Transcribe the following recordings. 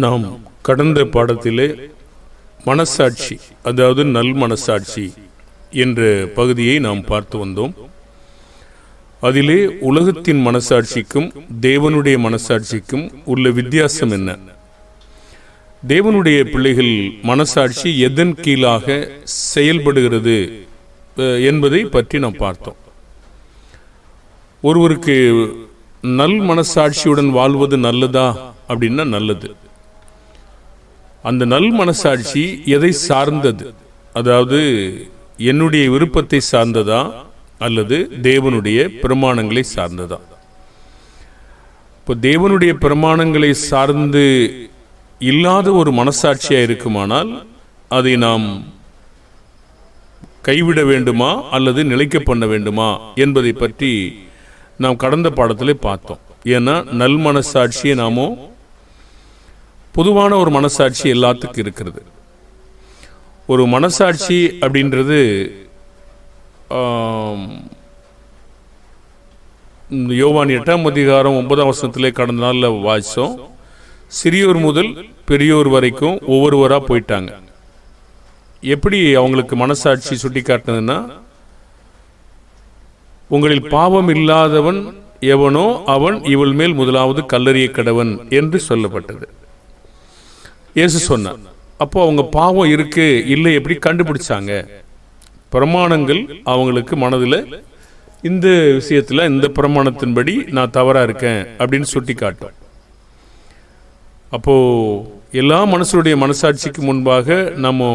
நாம் கடந்த பாடத்திலே மனசாட்சி, அதாவது நல் மனசாட்சி என்ற பகுதியை நாம் பார்த்து வந்தோம். அதிலே உலகத்தின் மனசாட்சிக்கும் தேவனுடைய மனசாட்சிக்கும் உள்ள வித்தியாசம் என்ன, தேவனுடைய பிள்ளைகள் மனசாட்சி எதன் கீழாக செயல்படுகிறது என்பதை பற்றி நாம் பார்த்தோம். ஒருவருக்கு நல் மனசாட்சியுடன் வாழ்வது நல்லதா அப்படின்னா நல்லது. அந்த நல் மனசாட்சி எதை சார்ந்தது, அதாவது என்னுடைய விருப்பத்தை சார்ந்ததா அல்லது தேவனுடைய பிரமாணங்களை சார்ந்ததா? இப்போ தேவனுடைய பிரமாணங்களை சார்ந்து இல்லாத ஒரு மனசாட்சியா இருக்குமானால் அதை நாம் கைவிட வேண்டுமா அல்லது நிலைக்க பண்ண வேண்டுமா என்பதை பற்றி நாம் கடந்த பாடத்திலே பார்த்தோம். ஏன்னா நல் மனசாட்சியை நாமோ பொதுவான ஒரு மனசாட்சி எல்லாத்துக்கும் இருக்கிறது. ஒரு மனசாட்சி அப்படின்றது யோவான் 8ஆம் அதிகாரம் 9ஆம் வசனத்திலே கடந்த நாளில் வாசித்தோம். சிறியோர் முதல் பெரியோர் வரைக்கும் ஒவ்வொருவராக போயிட்டாங்க. எப்படி அவங்களுக்கு மனசாட்சி சுட்டி காட்டினதுன்னா, உங்களில் பாவம் இல்லாதவன் எவனோ அவன் இவள் மேல் முதலாவது கல்லறிய கடவன் என்று சொல்லப்பட்டது. இயேசு சொன்னார். அப்போ அவங்க பாவம் இருக்கு இல்லை எப்படி கண்டுபிடிச்சாங்க? பிரமாணங்கள் அவங்களுக்கு மனதில் இந்த விஷயத்தில் இந்த பிரமாணத்தின்படி நான் தவறா இருக்கேன் அப்படின்னு சுட்டி காட்டும். அப்போ எல்லா மனுஷருடைய மனசாட்சிக்கு முன்பாக நம்ம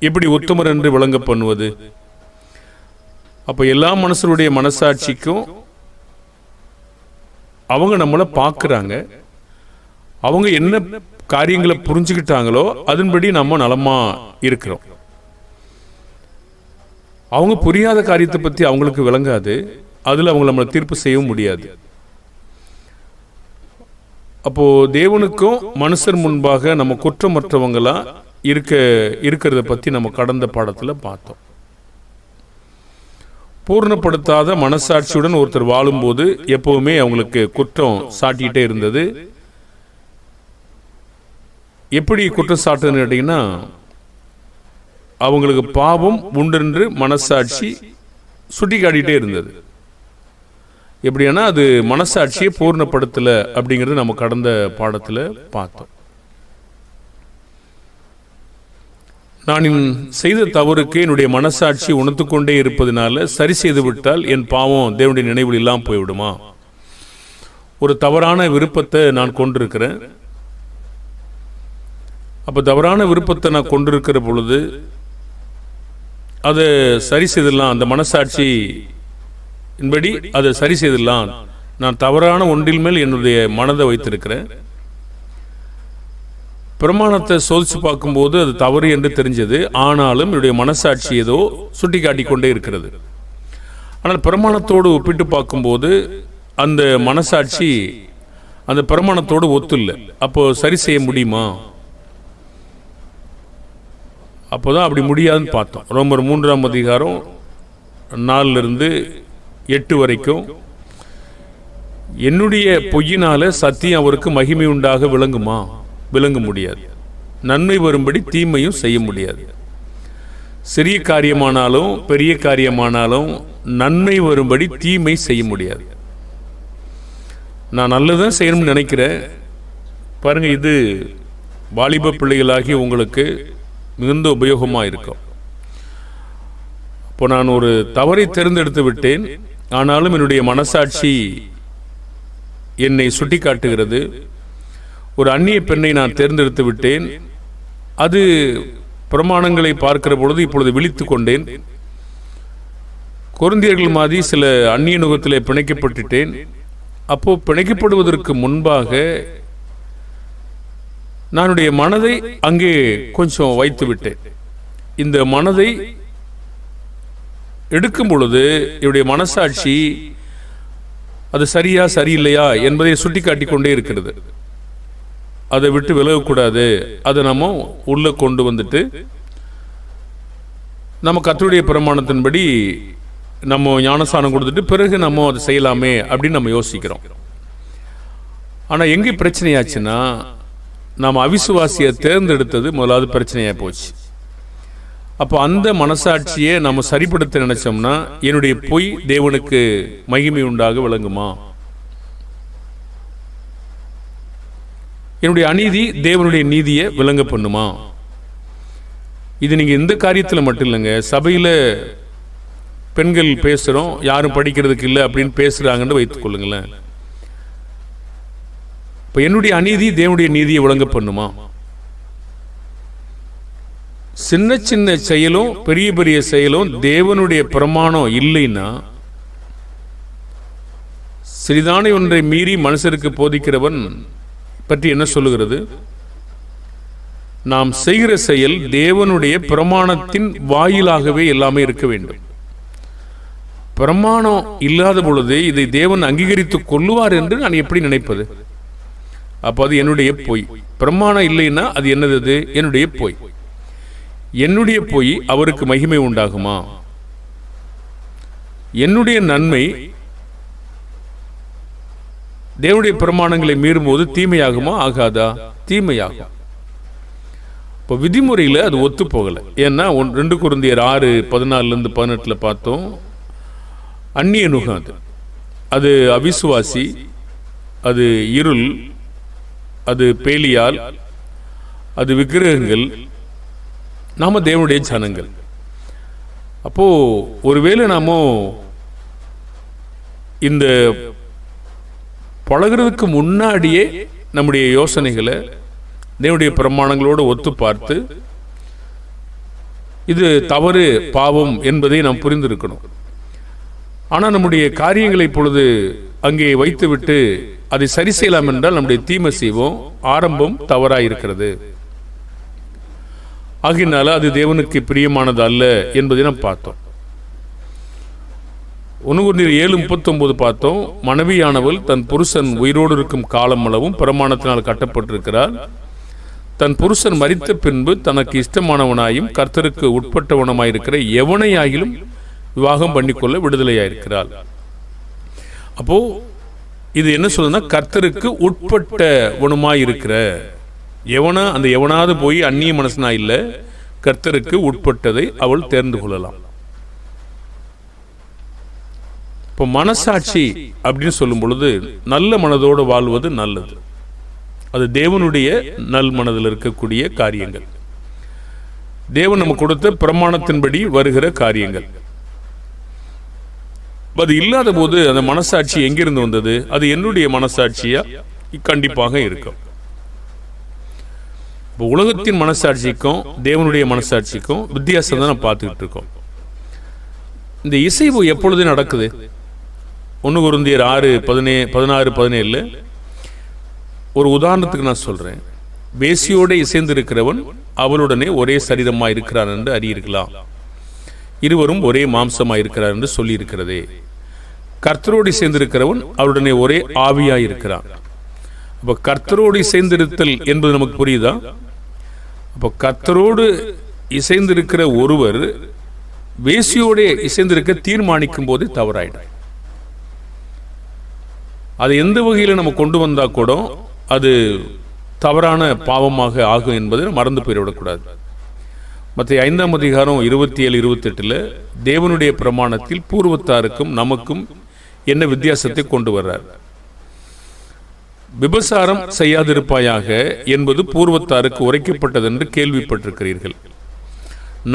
எப்படி உத்தமர் என்று விளங்க பண்ணுவது? அப்போ எல்லா மனுஷருடைய மனசாட்சிக்கும் அவங்க நம்மளை பார்க்குறாங்க. அவங்க என்ன காரியங்களை புரிஞ்சுக்கிட்டாங்களோ அதன்படி நம்ம நலமா இருக்கிறோம். அவங்க புரியாத காரியத்தை பற்றி அவங்களுக்கு விளங்காது, அதில் அவங்க நம்மளை தீர்ப்பு செய்யவும் முடியாது. அப்போ தேவனுக்கும் மனுஷர் முன்பாக நம்ம குற்றமற்றவங்களா இருக்கிறத பற்றி நம்ம கடந்த பாடத்தில் பார்த்தோம். பூர்ணப்படுத்தாத மனசாட்சியுடன் ஒருத்தர் வாழும்போது எப்பவுமே அவங்களுக்கு குற்றம் சாட்டிகிட்டே இருந்தது. எப்படி குற்றம் சாட்டுன்னு கேட்டீங்கன்னா, அவங்களுக்கு பாவம் உண்டென்று மனசாட்சி சுட்டி காட்டிகிட்டே இருந்தது. எப்படின்னா அது மனசாட்சியை பூர்ணப்படுத்தலை அப்படிங்கிறது நம்ம கடந்த பாடத்தில் பார்த்தோம். நான் செய்த தவறுக்கு என்னுடைய மனசாட்சி உணர்த்து கொண்டே இருப்பதனால சரி செய்து விட்டால் என் பாவம் தேவனுடைய நினைவில் இல்லாமல் போய்விடுமா? ஒரு தவறான விருப்பத்தை நான் கொண்டிருக்கிறேன். அப்போ தவறான விருப்பத்தை நான் கொண்டிருக்கிற பொழுது அதை சரி செய்திடலாம், அந்த மனசாட்சி என்படி அதை சரி செய்திடலாம். நான் தவறான ஒன்றில் மேல் என்னுடைய மனதை வைத்திருக்கிறேன். பிரமாணத்தை சோதிச்சு பார்க்கும்போது அது தவறு என்று தெரிஞ்சது. ஆனாலும் என்னுடைய மனசாட்சி ஏதோ சுட்டி காட்டிக்கொண்டே இருக்கிறது. ஆனால் பிரமாணத்தோடு ஒப்பிட்டு பார்க்கும்போது அந்த மனசாட்சி அந்த பிரமாணத்தோடு ஒத்து இல்லை. அப்போ சரி செய்ய முடியுமா? அப்போதான் அப்படி முடியாதுன்னு பார்த்தோம். ரோமர் 3ஆம் அதிகாரம் 4 to 8 வரைக்கும், என்னுடைய பொய்யினால சத்தியம் அவருக்கு மகிமை உண்டாக விளங்குமா? விளங்க முடியாது. நன்மை வரும்படி தீமையும் செய்ய முடியாது. சிறிய காரியமானாலும் பெரிய காரியமானாலும் நன்மை வரும்படி தீமை செய்ய முடியாது. நான் நல்லதான் செய்யணும்னு நினைக்கிறேன் பாருங்க. இது வாலிப பிள்ளைகளாகி உங்களுக்கு மிகுந்த உபயோகமாக இருக்கும். இப்போ நான் ஒரு தவறை தேர்ந்தெடுத்து விட்டேன், ஆனாலும் என்னுடைய மனசாட்சி என்னை சுட்டி காட்டுகிறது. ஒரு அந்நிய பெண்ணை நான் தேர்ந்தெடுத்து விட்டேன். அது பிரமாணங்களை பார்க்கிற பொழுது இப்பொழுது விழித்து கொண்டேன். கொரிந்தியர்கள் மாதிரி சில அந்நிய நுகத்திலே பிணைக்கப்பட்டுட்டேன். அப்போ பிணைக்கப்படுவதற்கு முன்பாக நானுடைய மனதை அங்கே கொஞ்சம் வைத்து விட்டேன். இந்த மனதை எடுக்கும் பொழுது என்னுடைய மனசாட்சி அது சரியா சரியில்லையா என்பதை சுட்டி காட்டிக்கொண்டே இருக்கிறது. அதை விட்டு விலகக்கூடாது. அதை நம்ம உள்ள கொண்டு வந்துட்டு நம்ம கர்த்தருடைய பிரமாணத்தின்படி நம்ம ஞானஸ்தானம் கொடுத்துட்டு பிறகு நம்ம அதை செய்யலாமே அப்படின்னு நம்ம யோசிக்கிறோம். ஆனால் எங்கே பிரச்சனையாச்சுன்னா, நாம் அவிசுவாசியை தேர்ந்தெடுத்தது முதலாவது பிரச்சனையாக போச்சு. அப்போ அந்த மனசாட்சியை நம்ம சரிப்படுத்த நினைச்சோம்னா, என்னுடைய பொய் தேவனுக்கு மகிமை உண்டாக விளங்குமா? என்னுடைய அநீதி தேவனுடைய நீதியை விளங்க பண்ணுமா? இது நீங்கள் இந்த காரியத்தில் மட்டும் இல்லைங்க, சபையில் பெண்கள் பேசுகிறோம், யாரும் படிக்கிறதுக்கு இல்லை அப்படின்னு பேசுகிறாங்கன்னு வைத்துக் கொள்ளுங்களேன். இப்போ என்னுடைய அநீதி தேவனுடைய நீதியை விளங்க பண்ணுமா? சின்ன சின்ன செயலும் பெரிய பெரிய செயலும் தேவனுடைய பிரமாணம் இல்லைன்னா, சிறிதான ஒன்றை மீறி மனுஷருக்கு போதிக்கிறவன் பற்றி என்ன சொல்லுகிறது? நாம் செய்கிற செயல் தேவனுடைய பிரமாணத்தின் வாயிலாகவே எல்லாமே இருக்க வேண்டும். பிரமாணம் இல்லாத பொழுது இதை தேவன் அங்கீகரித்துக் கொள்ளுவார் என்று நான் எப்படி நினைப்பது? அப்போ அது என்னுடைய பொய். பிரமாணம் இல்லைன்னா அது என்னது? என்னுடைய பொய். என்னுடைய பொய் அவருக்கு மகிமை உண்டாகுமா? என்னுடைய நன்மை தேவனுடைய பிரமாணங்களை மீறும்போது தீமையாகுமா? ஆகாதா? தீமையாகும். இப்போ விதிமுறையில் அது ஒத்து போகலை. ஏன்னா 2 கொரிந்தியர் 6:14-18 பார்த்தோம். அந்நிய நுகம் அது அவிசுவாசி, அது இருள், அது பேலியால், அது விக்கிரகங்கள், நாம தேவனுடைய ஜனங்கள். அப்போ ஒருவேளை நாம இந்த பழகிறதுக்கு முன்னாடியே நம்முடைய யோசனைகளை தேவனுடைய பிரமாணங்களோடு ஒத்து பார்த்து இது தவறு, பாவம் என்பதை நாம் புரிந்திருக்கணும். ஆனால் நம்முடைய காரியங்களை இப்பொழுது அங்கே வைத்துவிட்டு அதை சரி செய்யலாம் என்றால் நம்முடைய தீமை செய்வோம். ஆரம்பம் தவறாயிருக்கிறது. ஆகினால அது தேவனுக்கு பிரியமானது அல்ல என்பதை நாம் பார்த்தோம். 1 கொரிந்தியர் 7:39 பார்த்தோம். மனைவியானவள் தன் புருஷன் உயிரோடு இருக்கும் காலம் அளவும் பிரமாணத்தினால் கட்டப்பட்டிருக்கிறார். தன் புருஷன் மரித்த பின்பு தனக்கு இஷ்டமானவனாயும் கர்த்தருக்கு உட்பட்டவனமாயிருக்கிற எவனையாகிலும் விவாகம் பண்ணிக்கொள்ள விடுதலையாயிருக்கிறாள். அப்போ இது என்ன சொல்லுன்னா, கர்த்தருக்கு உட்பட்டவனுமாயிருக்கிற எவனா, அந்த எவனாவது போய் அந்நிய மனசனா இல்லை, கர்த்தருக்கு உட்பட்டதை அவள் தேர்ந்து கொள்ளலாம். இப்போ மனசாட்சி அப்படின்னு சொல்லும் பொழுது நல்ல மனதோடு வாழ்வது நல்லது. அது தேவனுடைய நல் மனதில் இருக்கக்கூடிய காரியங்கள், தேவன் நமக்கு கொடுத்த பிரமாணத்தின்படி வருகிற காரியங்கள். அது இல்லாத போது அந்த மனசாட்சி எங்கிருந்து வந்தது? அது என்னுடைய மனசாட்சியா கண்டிப்பாக இருக்கும். உலகத்தின் மனசாட்சிக்கும் தேவனுடைய மனசாட்சிக்கும் வித்தியாசம் தான் பார்த்துக்கிட்டு இருக்கோம். இந்த இசைவு எப்பொழுது நடக்குது? 1 கொரிந்தியர் 6:16-17 ஒரு உதாரணத்துக்கு நான் சொல்றேன். வேசியோடு இசைந்து இருக்கிறவன் அவளுடனே ஒரே சரீரமாக இருக்கிறான் என்று அறியீர்களாம். இருவரும் ஒரே மாம்சமாக இருக்கிறார் என்று சொல்லி இருக்கிறதே. கர்த்தரோடு இசைந்திருக்கிறவன் அவருடனே ஒரே ஆவியாய் இருக்கிறான். அப்போ கர்த்தரோடு இசைந்திருத்தல் என்பது நமக்கு புரியுதா? அப்போ கர்த்தரோடு இசைந்திருக்கிற ஒருவர் வேசியோடு இசைந்திருக்க தீர்மானிக்கும் போது தவறாயிடும். அது எந்த வகையில் நம்ம கொண்டு வந்தா கூட அது தவறான பாவமாக ஆகும் என்பதை மறந்து போய்விடக்கூடாது. மத்திய 5ஆம் அதிகாரம் 27-28 தேவனுடைய பிரமாணத்தில் பூர்வத்தாருக்கும் நமக்கும் என்ன வித்தியாசத்தை கொண்டு வர்றார்? விபசாரம் செய்யாதிருப்பாயாக என்பது பூர்வத்தாருக்கு உரைக்கப்பட்டது என்று கேள்விப்பட்டிருக்கிறீர்கள்.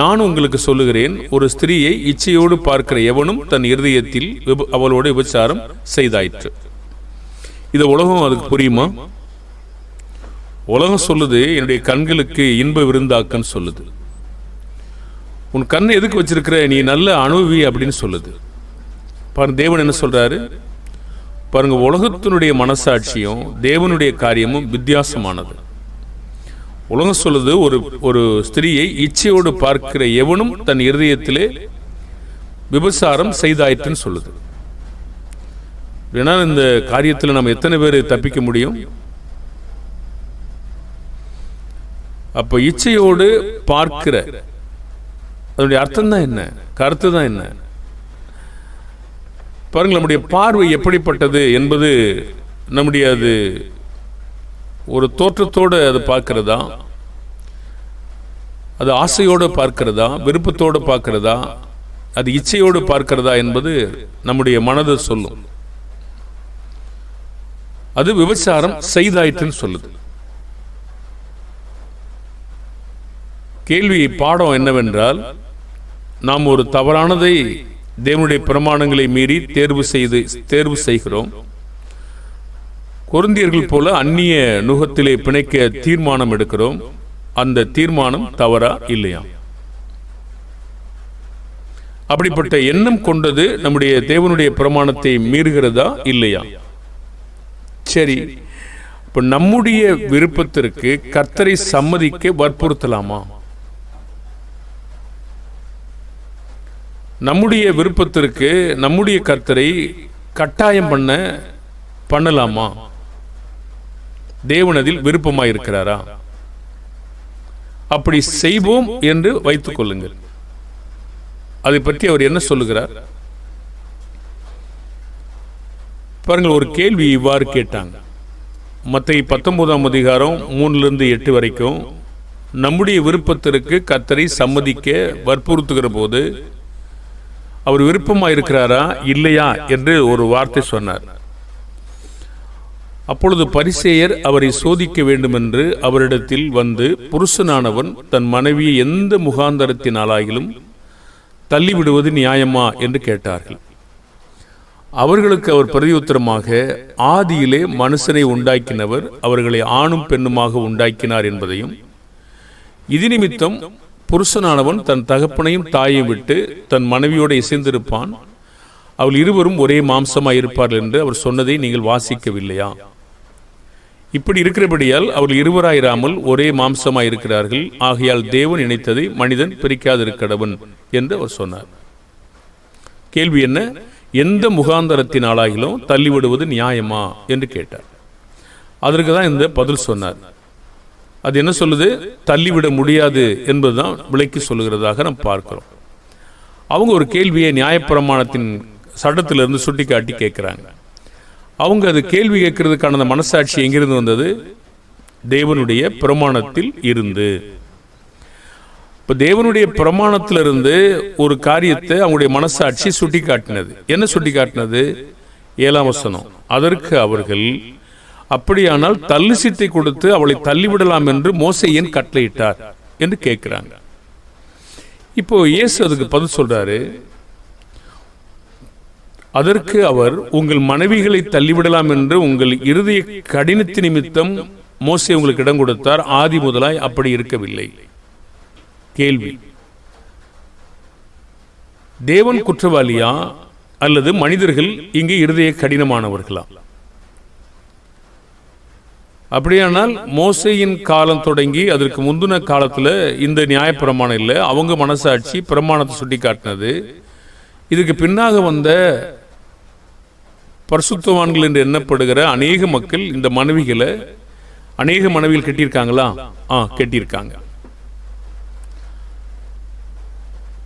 நான் உங்களுக்கு சொல்லுகிறேன், ஒரு ஸ்திரீயை இச்சையோடு பார்க்கிற எவனும் தன் இருதயத்தில் அவளோடு விபசாரம் செய்தாயிற்று. இது உலகம் அதுக்கு புரியுமா? உலகம் சொல்லுது, என்னுடைய கண்களுக்கு இன்ப விருந்தாக்குன்னு சொல்லுது. உன் கண்ணை எதுக்கு வச்சிருக்கிற, நீ நல்ல அனுபவி அப்படின்னு சொல்லுது. பாருங்க, தேவன் என்ன சொல்றாரு பாருங்க. உலகத்தினுடைய மனசாட்சியும் தேவனுடைய காரியமும் வித்தியாசமானது. உலகம் சொல்லுது, ஒரு ஸ்திரீயை இச்சையோடு பார்க்கிற எவனும் தன் இருதயத்திலே விபசாரம் செய்தாயிற்றுன்னு சொல்லுது. ஏன்னா இந்த காரியத்தில் நம்ம எத்தனை பேர் தப்பிக்க முடியும்? அப்ப இச்சையோடு பார்க்கிற அதனுடைய அர்த்தம் தான் என்ன, கருத்து தான் என்ன? பாருங்கள், நம்முடைய பார்வை எப்படிப்பட்டது என்பது நம்முடைய அது ஒரு தோற்றத்தோடு அது பார்க்கிறதா, அது ஆசையோடு பார்க்கிறதா, விருப்பத்தோடு பார்க்கிறதா, அது இச்சையோடு பார்க்கிறதா என்பது நம்முடைய மனதை சொல்லும். அது விபச்சாரம் செய்தாயிற்றுன்னு சொல்லுது. கேள்வி பாடம் என்னவென்றால், நாம் ஒரு தவறானதை தேவனுடைய பிரமாணங்களை மீறி தேர்வு செய்கிறோம். கொரிந்தியர்கள் போல அந்நிய நுகத்திலே பிணைக்க தீர்மானம் எடுக்கிறோம். அந்த தீர்மானம் தவறா இல்லையா? அப்படிப்பட்ட எண்ணம் கொண்டது நம்முடைய தேவனுடைய பிரமாணத்தை மீறுகிறதா இல்லையா? சரி, இப்ப நம்முடைய விருப்பத்திற்கு கர்த்தரை சம்மதிக்க வற்புறுத்தலாமா? நம்முடைய விருப்பத்திற்கு நம்முடைய கர்த்தரை கட்டாயம் பண்ணலாமா? தேவன் அதில் விருப்பமாயிருக்கிறாரா? அப்படி செய்வோம் என்று வைத்துக் கொள்ளுங்கள். அதை பற்றி அவர் என்ன சொல்லுகிறார் பாருங்கள். ஒரு கேள்வி இவ்வாறு கேட்டாங்க. மத்தேயு 19ஆம் அதிகாரம் 3-8 வரைக்கும் நம்முடைய விருப்பத்திற்கு கர்த்தரை சம்மதிக்க வற்புறுத்துகிற போது அவர் விருப்பமாயிருக்கிறாரா இல்லையா என்று ஒரு வார்த்தை சொன்னார். அப்பொழுது பரிசேயர் அவரை சோதிக்க வேண்டும் என்று அவரிடத்தில் வந்து, புருஷனானவன் தன் மனைவியை எந்த முகாந்தரத்தினாலாகிலும் தள்ளிவிடுவது நியாயமா என்று கேட்டார்கள். அவர்களுக்கு அவர் பிரதியுத்தரமாக, ஆதியிலே மனுஷனை உண்டாக்கினவர் அவர்களை ஆணும் பெண்ணுமாக உண்டாக்கினார் என்பதையும், இது நிமித்தம் புருஷனானவன் தன் தகப்பனையும் தாயையும் விட்டு தன் மனைவியோடு இசைந்திருப்பான், அவள் இருவரும் ஒரே மாம்சமாய் இருப்பார்கள் என்று அவர் சொன்னதை நீங்கள் வாசிக்கவில்லையா? இப்படி இருக்கிறபடியால் அவர்கள் இருவராயிராமல் ஒரே மாம்சமாய் இருக்கிறார்கள். ஆகையால் தேவன் இணைத்ததை மனிதன் பிரிக்காதிருக்கடவன் என்று அவர் சொன்னார். கேள்வி என்ன? எந்த முகாந்தரத்தினாலாகிலும் தள்ளிவிடுவது நியாயமா என்று கேட்டார். அதற்கு தான் இந்த பதில் சொன்னார். அது என்ன சொல்லுது? தள்ளிவிட முடியாது என்பதுதான் விளக்கி சொல்லுகிறதாக நாம் பார்க்கிறோம். அவங்க ஒரு கேள்வியை நியாயப்பிரமாணத்தின் சட்டத்திலிருந்து சுட்டி காட்டி கேட்கிறாங்க. அவங்க அது கேள்வி கேட்கறதுக்கான அந்த மனசாட்சி எங்கிருந்து வந்தது? தேவனுடைய பிரமாணத்தில் இருந்து. இப்ப தேவனுடைய பிரமாணத்திலிருந்து ஒரு காரியத்தை அவங்களுடைய மனசாட்சி சுட்டி காட்டினது. என்ன சுட்டி காட்டினது? 7ஆம் வசனம். அதற்கு அவர்கள், அப்படியானால் தள்ளு சீட்டை கொடுத்து அவளை தள்ளிவிடலாம் என்று மோசே ஏன் கட்டளையிட்டார் என்று கேட்கிறாங்க. இப்போ இயேசு அதுக்கு பதில் சொல்றாரு. அதற்கு அவர், உங்கள் மனைவிகளை தள்ளிவிடலாம் என்று உங்கள் இருதய கடினத்து நிமித்தம் மோசே உங்களுக்கு இடம் கொடுத்தார், ஆதி முதலாய் அப்படி இருக்கவில்லை. கேள்வி, தேவன் குற்றவாளியா அல்லது மனிதர்கள் இங்கே இருதய கடினமானவர்களா? அப்படியானால் மோசேயின் காலம் தொடங்கி அதற்கு முந்தின காலத்துல இந்த நியாயப்பிரமாணம் இல்லை, அவங்க மனசாட்சி பிரமாணத்தை சுட்டி காட்டினது. இதுக்கு பின்னாக வந்த பரிசுத்தவான்கள் என்று எண்ணப்படுகிற அநேக மக்கள் இந்த மனைவிகளை அநேக மனைவிகள் கட்டியிருக்காங்களா? கட்டியிருக்காங்க.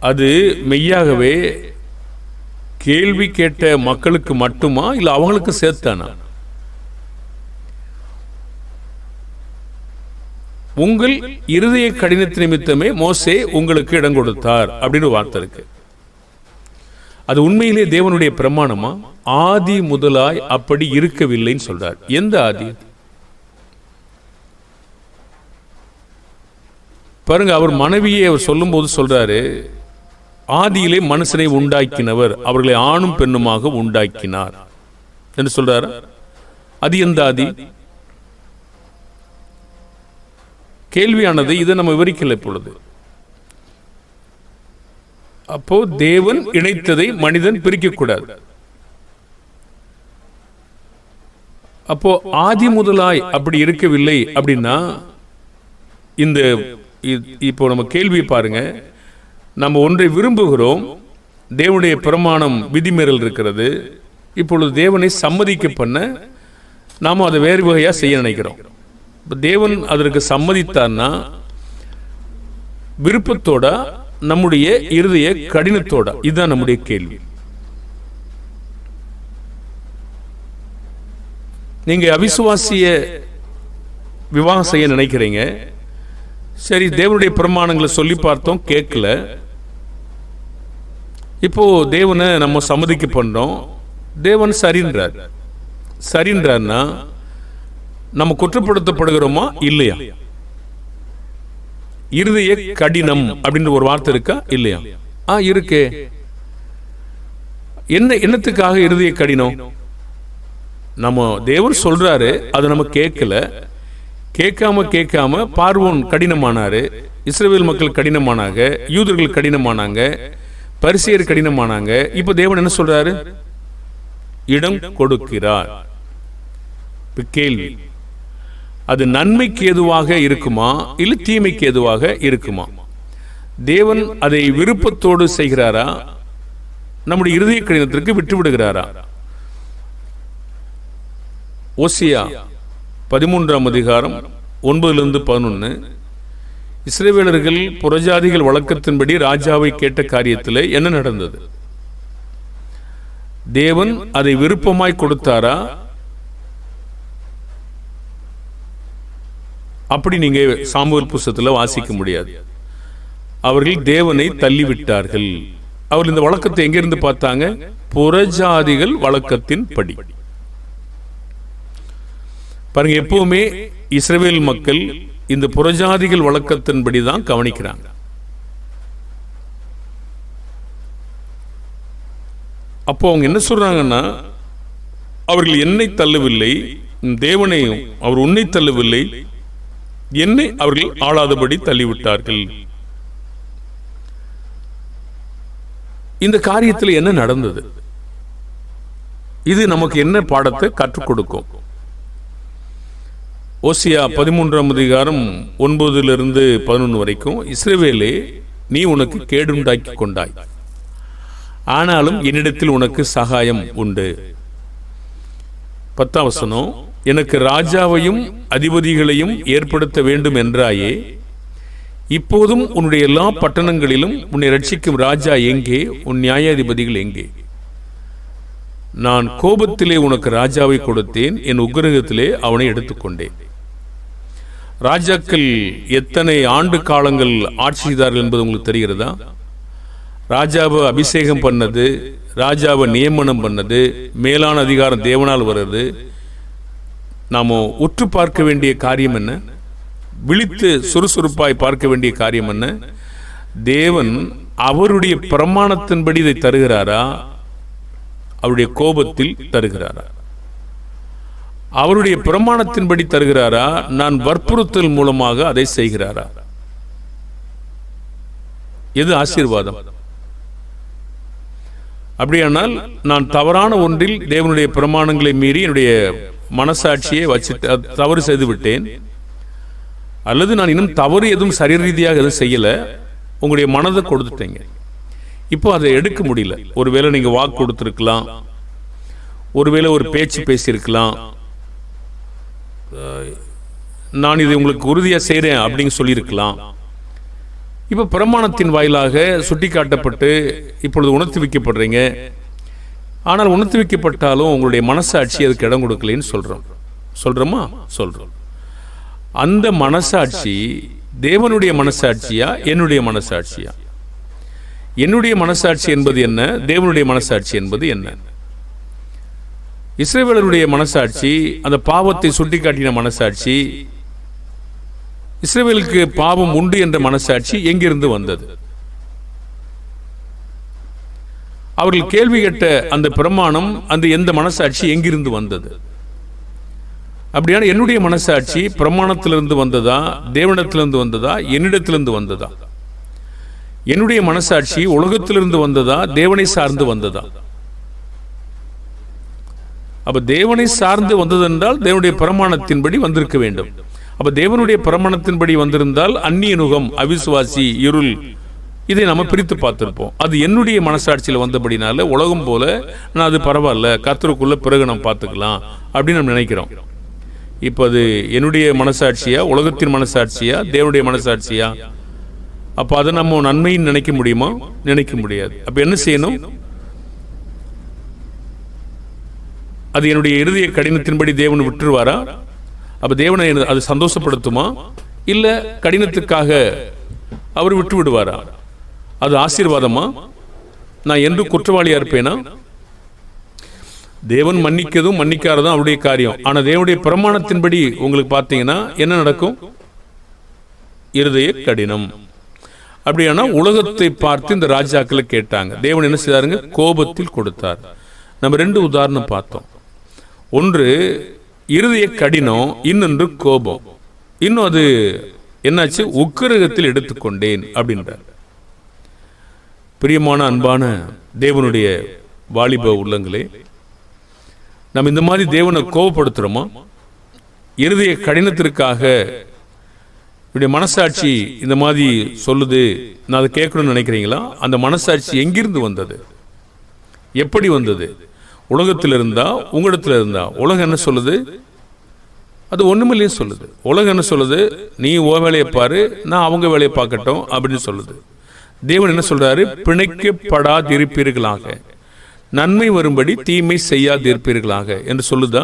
அது மெய்யாகவே கேள்வி கேட்ட மக்களுக்கு மட்டுமா இல்ல அவங்களுக்கு சேர்த்தானா? உங்கள் இருதய கடினத்து நிமித்தமே மோசே உங்களுக்கு இடம் கொடுத்தார் அப்படின்னு வார்த்தை இருக்கு. அது உண்மையிலே தேவனுடைய பிரமாணமா? ஆதி முதலாய் அப்படி இருக்கவில்லைன்னு சொல்றார். எந்த ஆதி? பாருங்க, அவர் மனைவியை அவர் சொல்லும் போது சொல்றாரு, ஆதியிலே மனுஷனை உண்டாக்கினவர் அவர்களை ஆணும் பெண்ணுமாக உண்டாக்கினார் என்று சொல்றாரு. அது எந்த ஆதி? கேள்வியானது. இதை நம்ம விவரிக்கல இப்பொழுது. அப்போ தேவன் இணைத்ததை மனிதன் பிரிக்கக்கூடாது. அப்போ ஆதி முதலாய் அப்படி இருக்கவில்லை அப்படின்னா, இந்த இப்போ நம்ம கேள்வி பாருங்க, நம்ம ஒன்றை விரும்புகிறோம், தேவனுடைய பிரமாணம் விதிமீறல் இருக்கிறது. இப்பொழுது தேவனை சம்மதிக்க பண்ண நாம அதை வேறு வகையா செய்ய நினைக்கிறோம். தேவன் அதற்கு சம்மதித்தார்னா விருப்பத்தோட, நம்முடைய இருதய கடினத்தோட? இதுதான் நம்முடைய கேள்வி. நீங்க அவிசுவாசிய விவாகம் செய்ய நினைக்கிறீங்க. சரி, தேவனுடைய பிரமாணங்களை சொல்லி பார்த்தோம், கேட்கல. இப்போ தேவனை நம்ம சம்மதிக்க பண்றோம், தேவன் சரின்றார். சரின்றார்னா நம்ம குற்றப்படுத்தப்படுகிறோமா இல்லையா? இருதய கடினம் அப்படின்ற ஒரு வார்த்தை இருக்கா இல்லையா? இருக்கே. என்னத்துக்காக இருதய கடினம்? நம்ம தேவன் சொல்றாரு, அது நம்ம கேட்காம பார்வோன் கடினமானாரு, இஸ்ரவேல் மக்கள் கடினமானாங்க, யூதர்கள் கடினமானாங்க, பரிசேயர் கடினமானாங்க. இப்ப தேவன் என்ன சொல்றாரு? இடம் கொடுக்கிறார். கேள்வி, அது நன்மைக்கு ஏதுவாக இருக்குமா இல்ல தீமைக்கு ஏதுவாக இருக்குமா? தேவன் அதை விருப்பத்தோடு செய்கிறாரா, நம்முடைய இருதய கடினத்திற்கு விட்டு விடுகிறாரா? ஓசியா 13ஆம் அதிகாரம் 9-11. இஸ்ரவேலர்கள் புறஜாதிகள் வழக்கத்தின்படி ராஜாவை கேட்ட காரியத்தில் என்ன நடந்தது? தேவன் அதை விருப்பமாய் கொடுத்தாரா? அப்படி நீங்க சாமுவேல் புஸ்தகத்தில் வாசிக்க முடியாது. அவர்கள் தேவனை தள்ளிவிட்டார்கள். அவர்கள் இந்த வழக்கத்தை எங்கிருந்து பார்த்தாங்க? புறஜாதிகள் வழக்கத்தின் படி. பாருங்க, எப்பவுமே இஸ்ரவேல் மக்கள் இந்த புறஜாதிகள் வழக்கத்தின்படி தான் கவனிக்கிறாங்க. அப்போ அவங்க என்ன சொல்றாங்கன்னா, அவர்கள் என்னை தள்ளவில்லை, தேவனையும் அவர் உன்னை தள்ளவில்லை, என்னை அவர்கள் ஆளாதபடி தள்ளிவிட்டார்கள். இந்த காரியத்தில் என்ன நடந்தது? இது நமக்கு என்ன பாடத்தை கற்றுக் கொடுக்கும்? ஓசியா 13ஆம் அதிகாரம் 9-11 வரைக்கும், இஸ்ரவேலே, நீ உனக்கு கேடுண்டாக்கி கொண்டாய், ஆனாலும் என்னிடத்தில் உனக்கு சகாயம் உண்டு. 10ஆம் வசனம், எனக்கு ராஜாவையும் அதிபதிகளையும் ஏற்படுத்த வேண்டும் என்றாயே, இப்போதும் உன்னுடைய எல்லா பட்டணங்களிலும் உன்னை ரட்சிக்கும் ராஜா எங்கே? உன் நியாயாதிபதிகள் எங்கே? நான் கோபத்திலே உனக்கு ராஜாவை கொடுத்தேன், என் உக்கிரகத்திலே அவனை எடுத்துக்கொண்டேன். ராஜாக்கள் எத்தனை ஆண்டு காலங்கள் ஆட்சி செய்தார்கள் என்பது உங்களுக்கு தெரிகிறதா? ராஜாவை அபிஷேகம் பண்ணது, ராஜாவை நியமனம் பண்ணது, மேலான அதிகாரம் தேவனால் வருது. நாம உற்று பார்க்க வேண்டிய காரியம் என்ன? விழித்து சுறுசுறுப்பாய் பார்க்க வேண்டிய காரியம் என்ன? தேவன் அவருடைய பிரமாணத்தின்படி இதை தருகிறாரா, அவருடைய கோபத்தில் தருகிறாரா? அவருடைய பிரமாணத்தின்படி தருகிறாரா, நான் வற்புறுத்தல் மூலமாக அதை செய்கிறாரா? எது ஆசீர்வாதம்? அப்படியானால் நான் தவறான ஒன்றில் தேவனுடைய பிரமாணங்களை மீறி என்னுடைய மனசாட்சியை வச்சுட்டு தவறு செய்து விட்டேன், அல்லது நான் இன்னும் தவறு எதுவும் சரி ரீதியாக எதுவும் செய்யல, உங்களுடைய மனதை கொடுத்துட்டீங்க. இப்போ அதை எடுக்க முடியல. ஒருவேளை நீங்க வாக்கு கொடுத்திருக்கலாம், ஒருவேளை ஒரு பேச்சு பேசியிருக்கலாம், நான் இதை உங்களுக்கு உறுதியா செய்றேன் அப்படின்னு சொல்லியிருக்கலாம். இப்ப பிரமாணத்தின் வாயிலாக சுட்டி காட்டப்பட்டு இப்பொழுது உணர்த்தி வைக்கப்படுறீங்க. ஆனால் உணர்த்தி வைக்கப்பட்டாலும் உங்களுடைய மனசாட்சி அதுக்கு இடம் கொடுக்கலன்னு சொல்றோமா? சொல்றோம். அந்த மனசாட்சி தேவனுடைய மனசாட்சியா, என்னுடைய மனசாட்சியா? என்னுடைய மனசாட்சி என்பது என்ன, தேவனுடைய மனசாட்சி என்பது என்ன? இஸ்ரவேலருடைய மனசாட்சி அந்த பாவத்தை சுட்டி காட்டின மனசாட்சி. இஸ்ரவேலுக்கு பாவம் உண்டு என்ற மனசாட்சி எங்கிருந்து வந்தது? அவர்கள் கேள்வி கேட்ட அந்த பிரமாணம், அந்த எந்த மனசாட்சி எங்கிருந்து வந்தது? அப்படியான என்னுடைய மனசாட்சி பிரமாணத்திலிருந்து வந்ததா, தேவனிடத்திலிருந்து வந்ததா, என்னிடத்திலிருந்து வந்ததா? என்னுடைய மனசாட்சி உலகத்திலிருந்து வந்ததா, தேவனை சார்ந்து வந்ததா? அப்ப தேவனை சார்ந்து வந்தது என்றால் தேவனுடைய பிரமாணத்தின்படி வந்திருக்க வேண்டும். அப்ப தேவனுடைய பிரமாணத்தின்படி வந்திருந்தால் அந்நிய நுகம், அவிசுவாசி, இருள், இதை நம்ம பிரித்து பார்த்திருப்போம். அது என்னுடைய மனசாட்சியில் வந்தபடினால உலகம் போல நான் அது பரவாயில்ல, கர்த்தருக்குள்ள பிறகு நம்ம பார்த்துக்கலாம் அப்படின்னு நம்ம நினைக்கிறோம். இப்போ அது என்னுடைய மனசாட்சியா, உலகத்தின் மனசாட்சியா, தேவனுடைய மனசாட்சியா? அப்போ அதை நம்ம நன்மைன்னு நினைக்க முடியுமா? நினைக்க முடியாது. அப்போ என்ன செய்யணும்? அது என்னுடைய இருதய கடினத்தின்படி தேவன் விட்டுருவாரா? அப்ப தேவனை அது சந்தோஷப்படுத்துமா, இல்ல கடினத்துக்காக அவர் விட்டு விடுவாரா? அது ஆசீர்வாதமா? நான் என்று குற்றவாளியா இருப்பேனா? தேவன் மன்னிக்கதும் மன்னிக்காததும் அவருடைய காரியம். ஆனா தேவனுடைய பிரமாணத்தின்படி உங்களுக்கு பார்த்தீங்கன்னா என்ன நடக்கும்? இருதய கடினம். அப்படியானா உலகத்தை பார்த்து இந்த ராஜாக்களை கேட்டாங்க. தேவன் என்ன செய்தாருங்க? கோபத்தில் கொடுத்தார். நம்ம 2 உதாரணம் பார்த்தோம். ஒன்று இருதய கடினம், இன்னொன்று கோபம். இன்னும் அது என்னாச்சு? உக்கிரகத்தில் எடுத்துக்கொண்டேன் அப்படின்றார். பிரியமான அன்பான தேவனுடைய வாலிப உள்ளங்களே, நம்ம இந்த மாதிரி தேவனை கோபப்படுத்துறோமா? இருதய கடினத்திற்காக இப்படி மனசாட்சி இந்த மாதிரி சொல்லுது, நான் அதை கேட்கணும்னு நினைக்கிறீங்களா? அந்த மனசாட்சி எங்கிருந்து வந்தது? எப்படி வந்தது? உலகத்தில் இருந்தா, உங்களிடத்தில் இருந்தா? உலகம் என்ன சொல்லுது? அது ஒண்ணுமில்லையே சொல்லுது. உலகம் என்ன சொல்லுது? நீ ஓ வேலையை பாரு, நான் அவங்க வேலையை பார்க்கட்டும் அப்படின்னு சொல்லுது. தேவன் என்ன சொல்றாரு? பிணைக்கப்படாதிருப்பீர்களாக, நன்மை வரும்படி தீமை செய்யாதிருப்பீர்களாக என்று சொல்லுதா?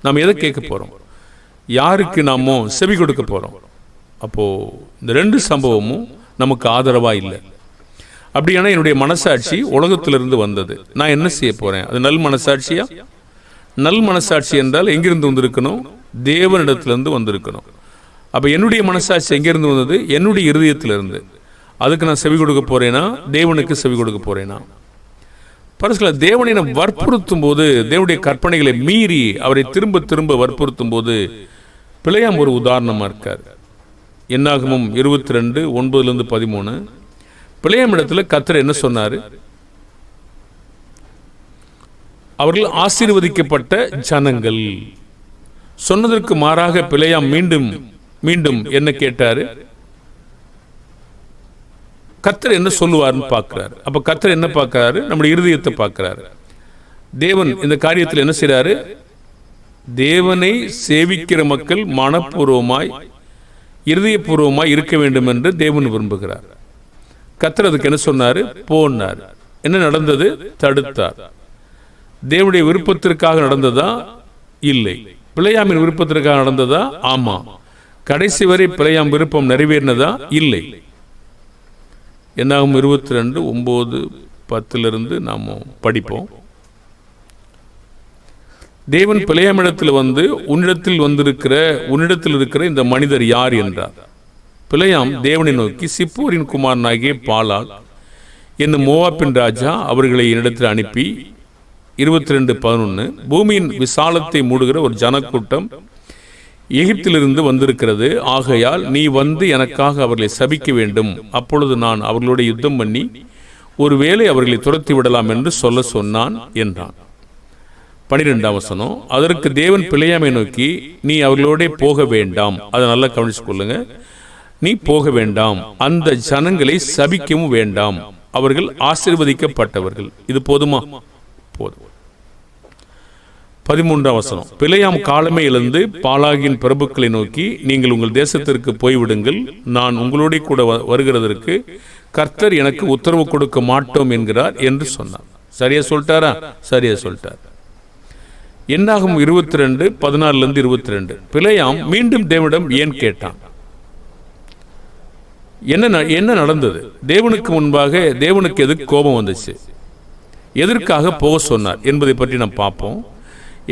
நாம் எதை கேட்க போறோம்? யாருக்கு நாமோ செவி கொடுக்க போறோம்? அப்போ இந்த 2 சம்பவமும் நமக்கு ஆதரவா இல்லை. அப்படியானா என்னுடைய மனசாட்சி உலகத்திலிருந்து வந்தது, நான் என்ன செய்ய போறேன்? அது நல் மனசாட்சியா? நல் மனசாட்சி என்றால் எங்கிருந்து வந்திருக்கணும்? தேவனிடத்திலிருந்து வந்திருக்கணும். அப்ப என்னுடைய மனசாட்சி எங்கிருந்து வந்தது? என்னுடைய இருதயத்திலிருந்து. அதுக்கு நான் செவி கொடுக்க போறேனா, தேவனுக்கு செவி கொடுக்க போறேனா? பரிசுல தேவனை நாம் வற்புறுத்தும் போது, தேவனுடைய கற்பனைகளை மீறி அவரை திரும்ப திரும்ப வற்புறுத்தும் போது பிழையாம் ஒரு உதாரணமா இருக்கார். என்னாகமும் 22:9-13 பிழையாம் இடத்துல கர்த்தர் என்ன சொன்னாரு? அவர்கள் ஆசீர்வதிக்கப்பட்ட ஜனங்கள். சொன்னதற்கு மாறாக பிழையாம் மீண்டும் மீண்டும் என்ன கேட்டாரு? கர்த்தர் என்ன சொல்லுவார்னு பார்க்கிறார். அப்ப கர்த்தர் என்ன பார்க்கிறாரு? நம்முடைய இருதயத்தை பார்க்கிறாரு. தேவன் இந்த காரியத்தில் என்ன செய்றாரு? தேவனை சேவிக்கிற மக்கள் மனப்பூர்வமாய் இருதயபூர்வமாய் இருக்க வேண்டும் என்று தேவன் விரும்புகிறார். கர்த்தர் அதுக்கு என்ன சொன்னாரு? போனார். என்ன நடந்தது? தடுத்தார். தேவனுடைய விருப்பத்திற்காக நடந்ததா? இல்லை. பிழையாமின் விருப்பத்திற்காக நடந்ததா? ஆமா. கடைசி வரை பிழையாம் விருப்பம் நிறைவேறினதா? இல்லை. என்னாகும் 22:9-10 நாம் படிப்போம். தேவன் பிழையாமிடத்தில் வந்து, உன்னிடத்தில் இருக்கிற இந்த மனிதர் யார் என்றார். பிழையாம் தேவனை நோக்கி, சிப்போரின் குமாரனாகிய பாலாக் என்னும் மோவாபின் ராஜா அவர்களை என்னிடத்தில் அனுப்பி 22:11 பூமியின் விசாலத்தை மூடுகிற ஒரு ஜனக்கூட்டம் எகிப்திலிருந்து வந்திருக்கிறது. ஆகையால் நீ வந்து எனக்காக அவர்களை சபிக்க வேண்டும். அப்பொழுது நான் அவர்களோட யுத்தம் பண்ணி ஒருவேளை அவர்களை துரத்தி விடலாம் என்று சொல்ல சொன்னான் என்றான். 12 அதற்கு தேவன் பிழையாமை நோக்கி, நீ அவர்களோட போக வேண்டாம். அதை நல்லா கவனிச்சு கொள்ளுங்க. நீ போக வேண்டாம், அந்த ஜனங்களை சபிக்கவும் வேண்டாம், அவர்கள் ஆசீர்வதிக்கப்பட்டவர்கள். இது போதுமா? போதும். 13 பிழையாம் காலமே எழுந்து பாலாகின் பிரபுக்களை நோக்கி, நீங்கள் உங்கள் தேசத்திற்கு போய்விடுங்கள், நான் உங்களோட கூட வருகிறதற்கு கர்த்தர் எனக்கு உத்தரவு கொடுக்க மாட்டோம் என்கிறார் என்று சொன்னார். சரியா சொல்லிட்டாரா? சரியா சொல்லிட்டார். என்னாகும் 22:14-22 பிழையாம் மீண்டும் தேவனிடம் ஏன் கேட்டான்? என்ன நடந்தது? தேவனுக்கு முன்பாக தேவனுக்கு எதுக்கு கோபம் வந்துச்சு? எதற்காக போக சொன்னார் என்பதை பற்றி நாம் பார்ப்போம்.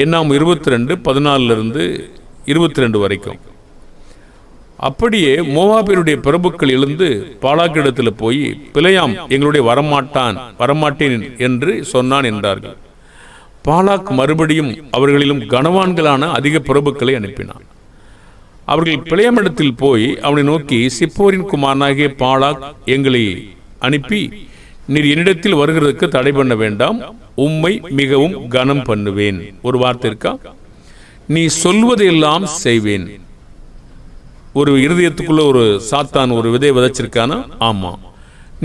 என்னாகும் 22:14-22 வரைக்கும். அப்படியே மோவாபியருடைய பிரபுக்கள் எழுந்து பாலாக்கிடத்தில் போய், பிழையாம் எங்களுடைய வரமாட்டேன் என்று சொன்னான் என்றார்கள். பாலாக் மறுபடியும் அவர்களிலும் கனவான்களான அதிக பிரபுக்களை அனுப்பினான். அவர்கள் பிழையாமிடத்தில் போய் அவனை நோக்கி, சிப்போரின் குமாரனாகிய பாலாக் எங்களை அனுப்பி, நீர் என்னிடத்தில் வருகிறதுக்கு தடை பண்ண வேண்டாம், உம்மை மிகவும் கனம் பண்ணுவேன். ஒரு வார்த்தை இருக்கா? நீ சொல்வதெல்லாம் செய்வேன். ஒரு இருதயத்துக்குள்ள ஒரு சாத்தான் ஒரு விதை விதைச்சிருக்கானா? ஆமா.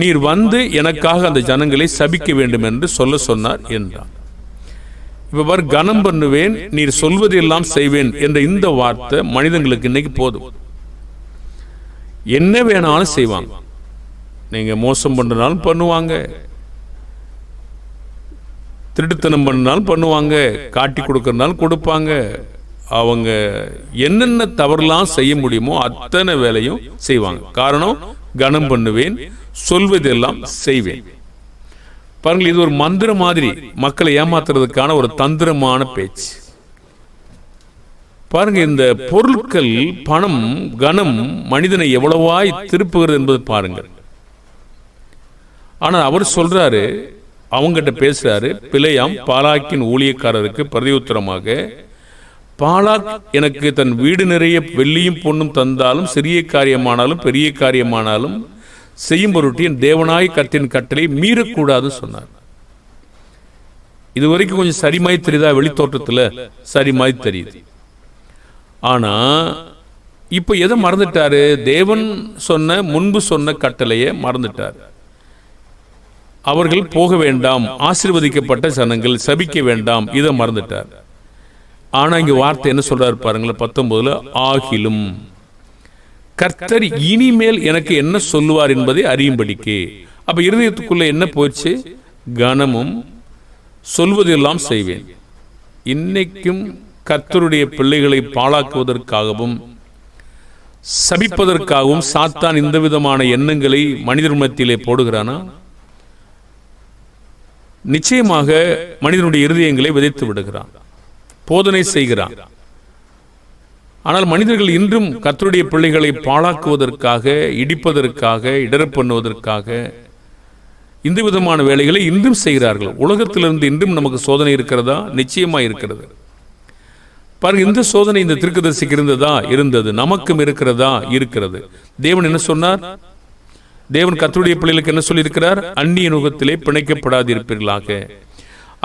நீர் வந்து எனக்காக அந்த ஜனங்களை சபிக்க வேண்டும் என்று சொல்ல சொன்னார் என்றான். இப்ப கனம் பண்ணுவேன், நீர் சொல்வதெல்லாம் செய்வேன் என்ற இந்த வார்த்தை மனிதங்களுக்கு இன்னைக்கு போதும். என்ன வேணாலும் செய்வாங்க. நீங்க மோசம் பண்ணனாலும் பண்ணுவாங்க, திருட்டுத்தனம் பண்ணாலும் பண்ணுவாங்க, காட்டி கொடுக்கறனாலும் கொடுப்பாங்க, அவங்க என்னென்ன தவறுலாம் செய்ய முடியுமோ அத்தனை வேலையும் செய்வாங்க. காரணம், கனம் பண்ணுவேன், சொல்வதெல்லாம் செய்வேன். பாருங்கள், இது ஒரு மந்திரம் மாதிரி, மக்களை ஏமாத்துறதுக்கான ஒரு தந்திரமான பேச்சு. பாருங்க, இந்த பொருட்கள், பணம், கனம் மனிதனை எவ்வளவாய் திருப்புகிறது என்பது பாருங்கள். ஆனால் அவர் சொல்றாரு, அவங்ககிட்ட பேசுறாரு, பிழையாம் பாலாக்கின் ஊழியக்காரருக்கு பிரதியுத்தரமாக, பாலாக் எனக்கு தன் வீடு நிறைய வெள்ளியும் பொன்னும் தந்தாலும் சிறிய காரியமானாலும் பெரிய காரியமானாலும் செய்யும் பொருட்டு என் தேவனாய் கர்த்தரின் கட்டளை மீறக்கூடாது சொன்னார். இது வரைக்கும் கொஞ்சம் சரிமாய் தெரியுதா? வெளித்தோற்றத்தில் சரிமாய் தெரியுது. ஆனா இப்ப எதை மறந்துட்டாரு? தேவன் முன்பு சொன்ன கட்டளையை மறந்துட்டார். அவர்கள் போக வேண்டாம், ஆசீர்வதிக்கப்பட்ட ஜனங்கள், சபிக்க வேண்டாம், இதை மறந்துட்டார். ஆனா இங்க வார்த்தை என்ன சொல்றாரு பாருங்களேன், 19 ஆகிலும் கர்த்தர் இனிமேல் எனக்கு என்ன சொல்லுவார் என்பதை அறியும்படிக்கு. அப்ப இருதயத்துக்குள்ள என்ன போச்சு? கனமும் சொல்வதெல்லாம் செய்வேன். இன்னைக்கும் கர்த்தருடைய பிள்ளைகளை பாழாக்குவதற்காகவும் சபிப்பதற்காகவும் சாத்தான் இந்த விதமான எண்ணங்களை மனிதர் மத்தியிலே போடுகிறானா? நிச்சயமாக மனிதனுடைய இருதயங்களை விதைத்து விடுகிறான், போதனை செய்கிறான். ஆனால் மனிதர்கள் இன்றும் கர்த்தருடைய பிள்ளைகளை பாழாக்குவதற்காக, இடிப்பதற்காக, இடரப் பண்ணுவதற்காக இந்த விதமான வேலைகளை இன்றும் செய்கிறார்கள். உலகத்திலிருந்து இன்றும் நமக்கு சோதனை இருக்கிறதா? நிச்சயமா இருக்கிறது. பாருங்க, இந்த சோதனை இந்த தீர்க்கதரிசிக்கு இருந்தது, நமக்கும் இருக்கிறதா? இருக்கிறது. தேவன் என்ன சொன்னார்? தேவன் கர்த்தருடைய பிள்ளைகளுக்கு என்ன சொல்லி இருக்கிறார்? அந்நிய நுகத்திலே பிணைக்கப்படாதிருப்பீர்களாக,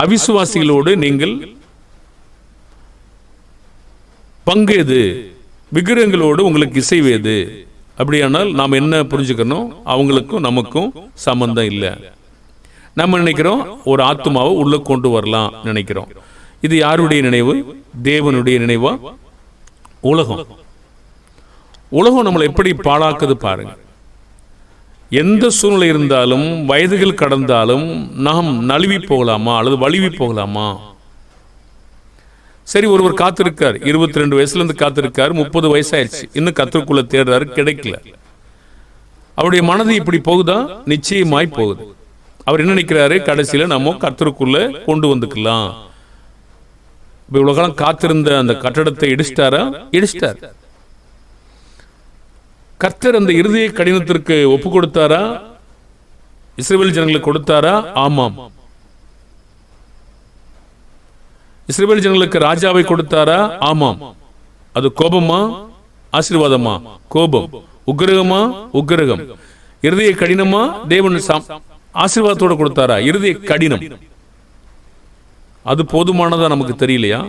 அவிசுவாசிகளோடு நீங்கள் பங்கேது, விக்கிரகங்களோடு உங்களுக்கு இசைவேது. அப்படியானால் நாம் என்ன புரிஞ்சுக்கணும்? அவங்களுக்கும் நமக்கும் சம்பந்தம் இல்லை. நம்ம நினைக்கிறோம் ஒரு ஆத்மாவை உள்ள கொண்டு வரலாம் நினைக்கிறோம். இது யாருடைய நினைவு? தேவனுடைய நினைவா? உலகம் நம்மளை எப்படி பாழாக்குது பாருங்க. எந்த சூழ்நிலை இருந்தாலும், வயதுகள் கடந்தாலும் நாம் நழுவி போகலாமா அல்லது வலிவி போகலாமா? சரி, ஒருவர் காத்திருக்கார், 22 வயசுல இருந்து காத்திருக்காரு, 30 வயசாயிருச்சு, இன்னும் கர்த்தருக்குள்ள தேடுறாரு, கிடைக்கல. அவருடைய மனது இப்படி போகுதா? நிச்சயமாய் போகுது. அவர் என்ன நினைக்கிறாரு? கடைசியில நம்ம கர்த்தருக்குள்ள கொண்டு வந்துக்கலாம். இவ்வளவு காலம் காத்திருந்த அந்த கட்டடத்தை இடிச்சிட்டாரா? இடிச்சிட்டார். கர்த்தர் அந்த இருதய கடினத்திற்கு ஒப்பு கொடுத்தாரா? இஸ்ரவேல் ஜனங்களுக்கு கொடுத்தாரா? ஆமாம். இஸ்ரவேல் ஜனங்களுக்கு ராஜாவை கொடுத்தாரா? ஆமாம். அது கோபமா ஆசீர்வாதமா? கோபம். உக்கிரகமா? உக்கிரகம். இருதய கடினமா? தேவன் ஆசீர்வாதத்தோடு கொடுத்தாரா? இருதய கடினம். அது போதுமானதா? நமக்கு தெரியலையா?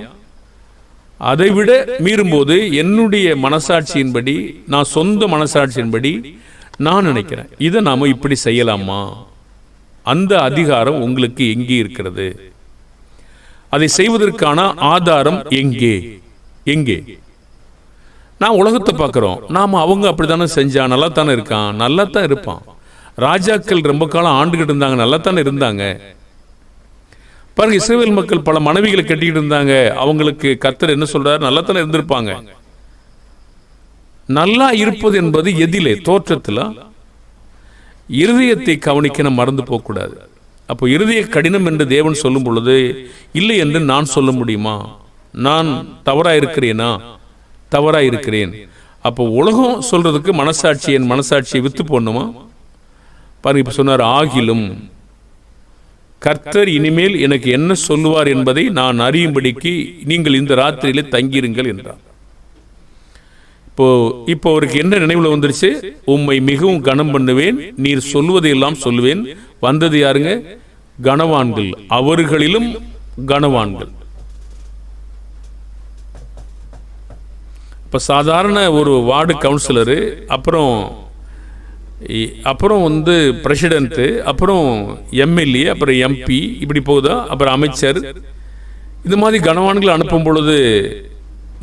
அதை விட மீறும்போது என்னுடைய மனசாட்சியின்படி, நான் சொந்த மனசாட்சியின்படி நான் நினைக்கிறேன், இதை நாம இப்படி செய்யலாமா? அந்த அதிகாரம் உங்களுக்கு எங்கே இருக்கிறது? அதை செய்வதற்கான ஆதாரம் எங்கே? எங்கே? நான் உலகத்தை பார்க்கிறோம், நாம அவங்க அப்படித்தானே செஞ்சா, நல்லா தானே இருக்கான், நல்லா தான் இருப்பான். ராஜாக்கள் ரொம்ப காலம் ஆண்டுகிட்டு இருந்தாங்க, நல்லா தானே இருந்தாங்க. பாருங்க, இஸ்ரவேல் மக்கள் பல மனைவிகளை கட்டிக்கிட்டு இருந்தாங்க, அவங்களுக்கு கர்த்தர் என்ன சொல்றாரு? நல்லா தானே இருந்திருப்பாங்க. நல்லா இருப்பது என்பது எதிலே? தோற்றத்தில். இருதயத்தை கவனிக்க மறந்து போகக்கூடாது. அப்போ இருதய கடினம் என்று தேவன் சொல்லும் பொழுது இல்லை என்று நான் சொல்ல முடியுமா? நான் தவறாயிருக்கிறேனா? தவறாயிருக்கிறேன். அப்போ உலகம் சொல்றதுக்கு மனசாட்சி, என் மனசாட்சியை வித்து போடணுமா? பாருங்க, இப்ப சொன்னார், ஆகிலும் கர்த்தர் இனிமேல் எனக்கு என்ன சொல்லுவார் என்பதை நான் அறியும்படிக்கு நீங்கள் இந்த ராத்திரியிலே தங்கியிருங்கள் என்றார். இப்போ அவருக்கு என்ன நினைவுல வந்துருச்சு? உம்மை மிகவும் கனம் பண்ணுவேன், நீர் சொல்வதையெல்லாம் சொல்லுவேன். வந்தது யாருங்க? கனவான்கள், அவர்களிலும் கனவான்கள். இப்ப சாதாரண ஒரு வார்டு கவுன்சிலரு, அப்புறம் பிரசிடென்ட், அப்புறம் எம்எல்ஏ, அப்புறம் எம்பி, இப்படி போகுதா, அப்புறம் அமைச்சர். இது மாதிரி கனவான்கள் அனுப்பும் பொழுது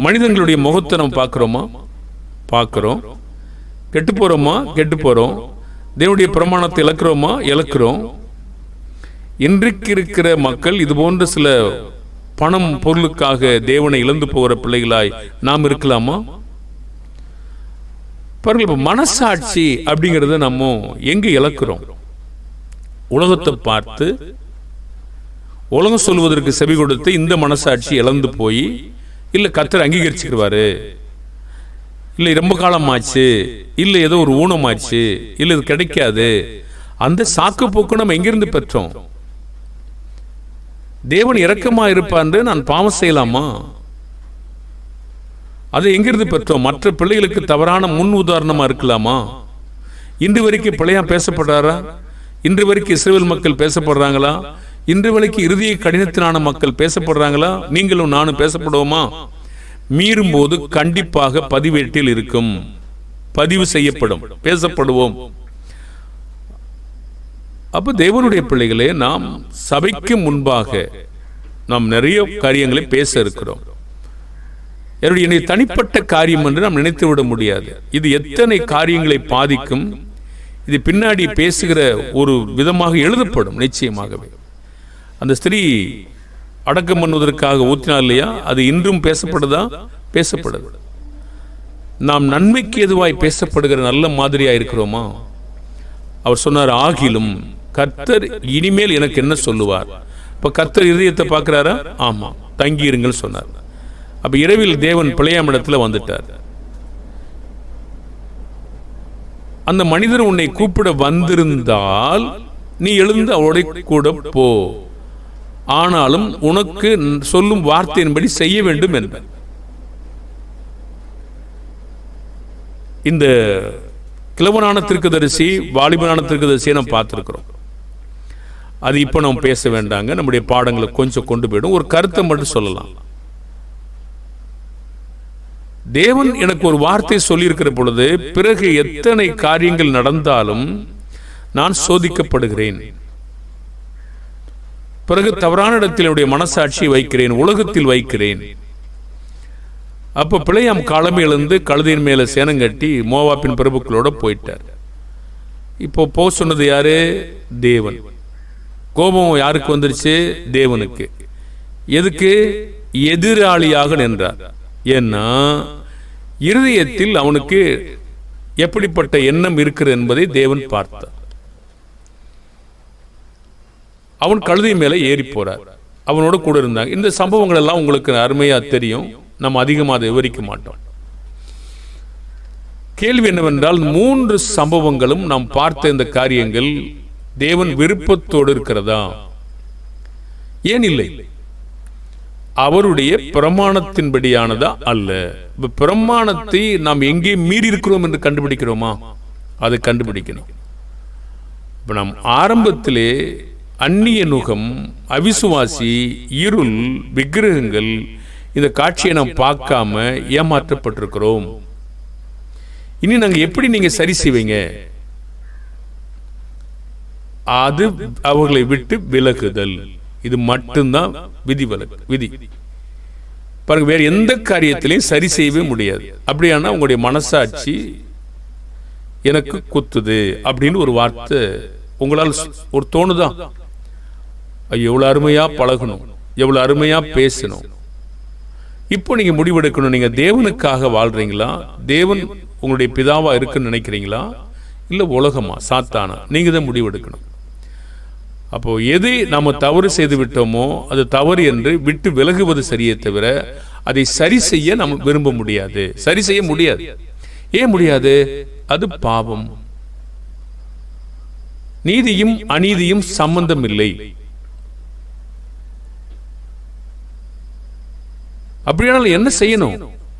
மனிதர்களுடைய முகத்தை நம்ம பார்க்கிறோமா? பார்க்கிறோம். கெட்டு போறோமா? கெட்டு போறோம். தேவனுடைய பிரமாணத்தை இழக்கிறோமா? இழக்கிறோம். இன்றைக்கு இருக்கிற மக்கள் இது போன்ற சில பணம் பொருளுக்காக தேவனை இழந்து போகிற பிள்ளைகளாய் நாம் இருக்கலாமா? பாருங்கள், மனசாட்சி அப்படிங்கிறத நம்ம எங்க இழக்கிறோம்? உலகத்தை பார்த்து உலகம் சொல்வதற்கு செவி கொடுத்து இந்த மனசாட்சி இழந்து போய், இல்லை கர்த்தர் அங்கீகரிச்சுக்குவாரு, இல்லை ரொம்ப காலம் ஆச்சு, இல்லை ஏதோ ஒரு ஊனமாச்சு, இல்லை இது கிடைக்காது, அந்த சாக்கு போக்கு நம்ம எங்கிருந்து பெற்றோம்? தேவன் இரக்கமா இருப்பான், நான் பாவம் செய்யலாமா? அதை எங்கிருந்து பெற்றோம்? மற்ற பிள்ளைகளுக்கு தவறான முன் உதாரணமா இருக்கலாமா? இன்று வரைக்கும் பிள்ளையா பேசப்படுறாரா? இன்று வரைக்கும் இஸ்ரவேல் மக்கள் பேசப்படுறாங்களா? இன்று வரைக்கும் இறுதிய கடினத்தினான மக்கள் பேசப்படுறாங்களா? நீங்களும் நானும் பேசப்படுவோமா? மீறும் போது கண்டிப்பாக பதிவேட்டில் இருக்கும், பதிவு செய்யப்படும், பேசப்படுவோம். அப்ப தேவனுடைய பிள்ளைகளே, நாம் சபைக்கு முன்பாக நாம் நிறைய காரியங்களை பேச இருக்கிறோம். என்னுடைய தனிப்பட்ட காரியம் என்று நாம் நினைத்து விட முடியாது. இது எத்தனை காரியங்களை பாதிக்கும். இது பின்னாடி பேசுகிற ஒரு விதமாக எழுதப்படும். நிச்சயமாகவே அந்த ஸ்திரீ அடக்கம் பண்ணுவதற்காக ஊற்றினார் இல்லையா, அது இன்றும் பேசப்படுதா? பேசப்படுது. நாம் நன்மைக்கு எதுவாய் பேசப்படுகிற நல்ல மாதிரியா இருக்கிறோமா? அவர் சொன்னார், ஆகிலும் கர்த்தர் இனிமேல் எனக்கு என்ன சொல்லுவார். இப்ப கர்த்தர் இதயத்தை பார்க்கிறாரா? ஆமா, தங்கியிருங்கள் சொன்னார். அப்ப இரவில் தேவன் பிழையாம் இடத்துல வந்துட்டார். அந்த மனிதர் உன்னை கூப்பிட வந்திருந்தால் நீ எழுந்து அவரோட கூட போ, ஆனாலும் உனக்கு சொல்லும் வார்த்தையின்படி செய்ய வேண்டும் என்றார். இந்த கிழவனான தீர்க்கதரிசி, வாலிபனான தீர்க்கதரிசியை நாம் பார்த்திருக்கிறோம். அது இப்ப நாம் பேச வேண்டாங்க, நம்முடைய பாடங்களை கொஞ்சம் கொண்டு போயிடும். ஒரு கருத்தை மட்டும் சொல்லலாம். தேவன் எனக்கு ஒரு வார்த்தை சொல்லியிருக்கிற பொழுது பிறகு எத்தனை காரியங்கள் நடந்தாலும் நான் சோதிக்கப்படுகிறேன். பிறகு தவறான இடத்தில் என்னுடைய மனசாட்சியை வைக்கிறேன், உலகத்தில் வைக்கிறேன். அப்ப பிழையாம் காலமே எழுந்து கழுதையின் மேல சேனம் கட்டி மோவாப்பின் பிரபுக்களோட போயிட்டார். இப்போ போ சொன்னது யாரு? தேவன். கோபம் யாருக்கு வந்துருச்சு? தேவனுக்கு. எதுக்கு? எதிராளியாக நின்றார். ஏன்னா இருதயத்தில் அவனுக்கு எப்படிப்பட்ட எண்ணம் இருக்கிறது என்பதை தேவன் பார்த்தார். அவன் கழுதை மேல ஏறி போறார், அவனோட கூட இருந்தாங்க. இந்த சம்பவங்கள் எல்லாம் உங்களுக்கு அருமையா தெரியும், நம்ம அதிகமாக அதை விவரிக்க மாட்டோம். கேள்வி என்னவென்றால், 3 சம்பவங்களும் நாம் பார்த்த இந்த காரியங்கள் தேவன் விருப்பத்தோடு இருக்கிறதா? ஏன் இல்லை? அவருடைய பிரமாணத்தின்படியானதா? அல்ல. பிரமாணத்தை நாம் எங்கே மீறி இருக்கிறோம் என்று கண்டுபிடிக்கிறோமா? அதை கண்டுபிடிக்கணும். இப்ப நாம் ஆரம்பத்திலே அந்நிய நுகம், அவிசுவாசி, இருள், விக்கிரகங்கள், இந்த காட்சியை நாம் பார்க்காம ஏமாற்றப்பட்டிருக்கிறோம். இனி நாங்க எப்படி நீங்க சரி செய்வீங்க? அது அவர்களை விட்டு விலகுதல். இது மட்டும்தான் விதி. பாருங்க, வேற எந்த காரியத்திலையும் சரி செய்யவே முடியாது. அப்படியானா உங்களுடைய மனசாட்சி எனக்கு குத்துது அப்படின்னு ஒரு வார்த்தை உங்களால் ஒரு தோணுதா? எவ்வளவு அருமையா பழகணும், எவ்வளவு அருமையா பேசணும். இப்போ நீங்க முடிவெடுக்கணும். நீங்க தேவனுக்காக வாழ்றீங்களா? தேவன் உங்களுடைய பிதாவா இருக்குன்னு நினைக்கிறீங்களா? இல்ல உலகமா, சாத்தானா? நீங்க தான் முடிவெடுக்கணும். அப்போ எது நாம தவறு செய்து விட்டோமோ அது தவறு என்று விட்டு விலகுவது சரியே தவிர அதை சரி செய்ய நாம் விரும்ப முடியாது. சரி செய்ய முடியாது. ஏன் முடியாது? அது பாவம். நீதியும் அநீதியும் சம்பந்தம் இல்லை. அப்படியானால் என்ன செய்யணும்?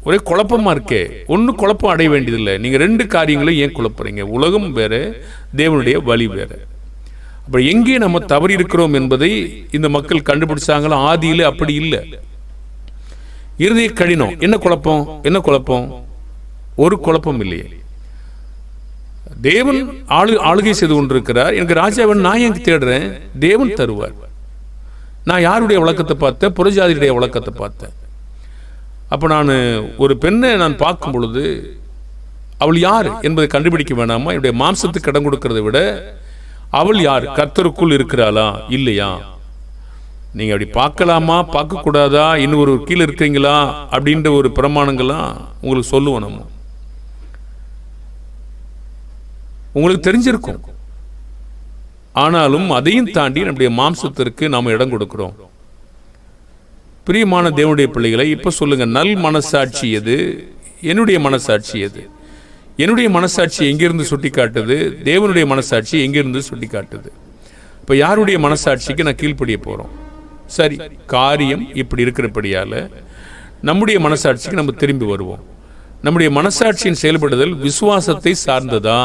ஒரே குழப்பமா இருக்கே. ஒன்னு குழப்பம் அடைய வேண்டியதில்லை. நீங்க 2 காரியங்களும் ஏன் குழப்பறீங்க? உலகம் வேற, தேவனுடைய வழி வேற. அப்ப எங்கே நம்ம தவறி இருக்கிறோம் என்பதை இந்த மக்கள் கண்டுபிடிச்சாங்களா? ஆதியில அப்படி இல்லை. இருதய கடினம். என்ன குழப்பம்? என்ன குழப்பம்? ஒரு குழப்பம் இல்லையே. தேவன் ஆளுகை செய்து கொண்டிருக்கிறார். எனக்கு ராஜாவன் நான் எங்க தேடுறேன்? தேவன் தருவார். நான் யாருடைய வழக்கத்தை பார்த்தேன்? புறஜாதியுடைய வழக்கத்தை பார்த்தேன். அப்ப நான் ஒரு பெண்ணை நான் பார்க்கும் பொழுது அவள் யார் என்பதை கண்டுபிடிக்க வேணாமா? என்னுடைய மாம்சத்துக்கு இடம் கொடுக்கிறதை விட அவள் யார்? கர்த்தருக்குள் இருக்கிறாளா இல்லையா? நீங்கள் அப்படி பார்க்கலாமா பார்க்கக்கூடாதா, இன்னும் ஒரு கீழே இருக்கிறீங்களா அப்படின்ற ஒரு பிரமாணங்கள்லாம் உங்களுக்கு சொல்லுவோம். நம்ம உங்களுக்கு தெரிஞ்சிருக்கும். ஆனாலும் அதையும் தாண்டி நம்முடைய மாம்சத்திற்கு நாம் இடம் கொடுக்கிறோம். பிரியமான தேவனுடைய பிள்ளைகளை, இப்போ சொல்லுங்க, நல் மனசாட்சி எது, என்னுடைய மனசாட்சி எது? என்னுடைய மனசாட்சி எங்கிருந்து சுட்டி காட்டுது? தேவனுடைய மனசாட்சி எங்கிருந்து சுட்டி காட்டுது? இப்போ யாருடைய மனசாட்சிக்கு நான் கீழ்ப்படிய போகிறோம்? சரி, காரியம் இப்படி இருக்கிறபடியால் நம்முடைய மனசாட்சிக்கு நம்ம திரும்பி வருவோம். நம்முடைய மனசாட்சியின் செயல்படுதல் விசுவாசத்தை சார்ந்ததா,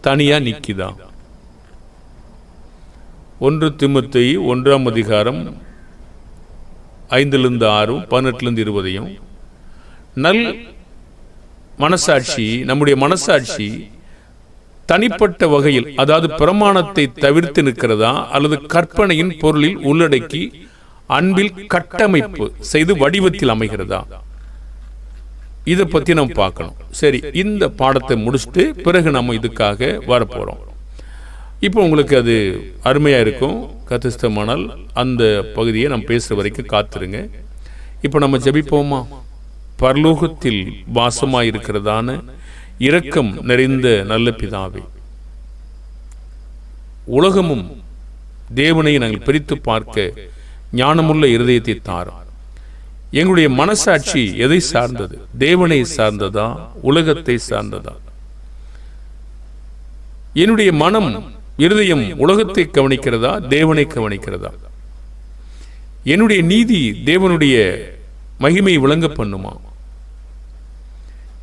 தனியா நிற்கிதா? 1 தீமோத்தேயு 1ஆம் அதிகாரம் 5-6, 18-20 நல் மனசாட்சி, நம்முடைய மனசாட்சி தனிப்பட்ட வகையில், அதாவது பிரமாணத்தை தவிர்த்து நிற்கிறதா, அல்லது கற்பனையின் பொருளில் உள்ளடக்கி அன்பில் கட்டமைப்பு செய்து வடிவத்தில் அமைகிறதா? இதை பத்தி நம்ம பார்க்கணும். சரி, இந்த பாடத்தை முடிச்சுட்டு பிறகு நம்ம இதுக்காக வரப்போறோம். இப்போ உங்களுக்கு அது அருமையா இருக்கும். கத்திஸ்தமானால் அந்த பகுதியை நம்ம பேசுற வரைக்கும் காத்துருங்க. இப்போ நம்ம ஜெபிப்போமா? பரலோகத்தில் வாசமாயிருக்கிறதான இரக்கம் நிறைந்த நல்ல பிதாவே, உலகமும் தேவனை நாங்கள் பிரித்து பார்க்க ஞானமுள்ள இருதயத்தை தாரும். எங்களுடைய மனசாட்சி எதை சார்ந்தது? தேவனை சார்ந்ததா, உலகத்தை சார்ந்ததா? என்னுடைய மனம், இருதயம் உலகத்தை கவனிக்கிறதா, தேவனை கவனிக்கிறதா? என்னுடைய நீதி தேவனுடைய மகிமை விளங்க பண்ணுமா?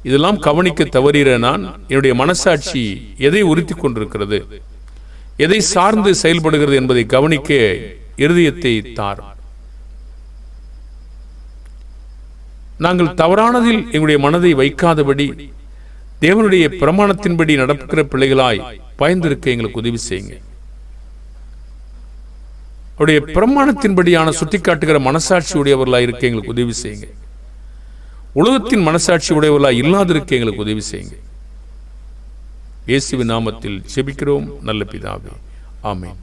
இதெல்லாம் கவனிக்க தவறிற நான், என்னுடைய மனசாட்சி எதை உறுத்தி கொண்டிருக்கிறது, எதை சார்ந்து செயல்படுகிறது என்பதை கவனிக்க இருதயத்தை தாரும். நாங்கள் தவறானதில் எங்களுடைய மனதை வைக்காதபடி தேவனுடைய பிரமாணத்தின்படி நடக்கிற பிள்ளைகளாய் பயந்திருக்க எங்களுக்கு உதவி செய்யுங்க. அவருடைய பிரமாணத்தின்படியான சுட்டிக்காட்டுகிற மனசாட்சி உடையவர்களாய் இருக்க எங்களுக்கு உதவி செய்யுங்க. உலகத்தின் மனசாட்சி உடையவர்களாய் இல்லாதிருக்க எங்களுக்கு உதவி செய்யுங்க. இயேசுவின் நாமத்தில் ஜெபிக்கிறோம் நல்ல பிதாவே, ஆமென்.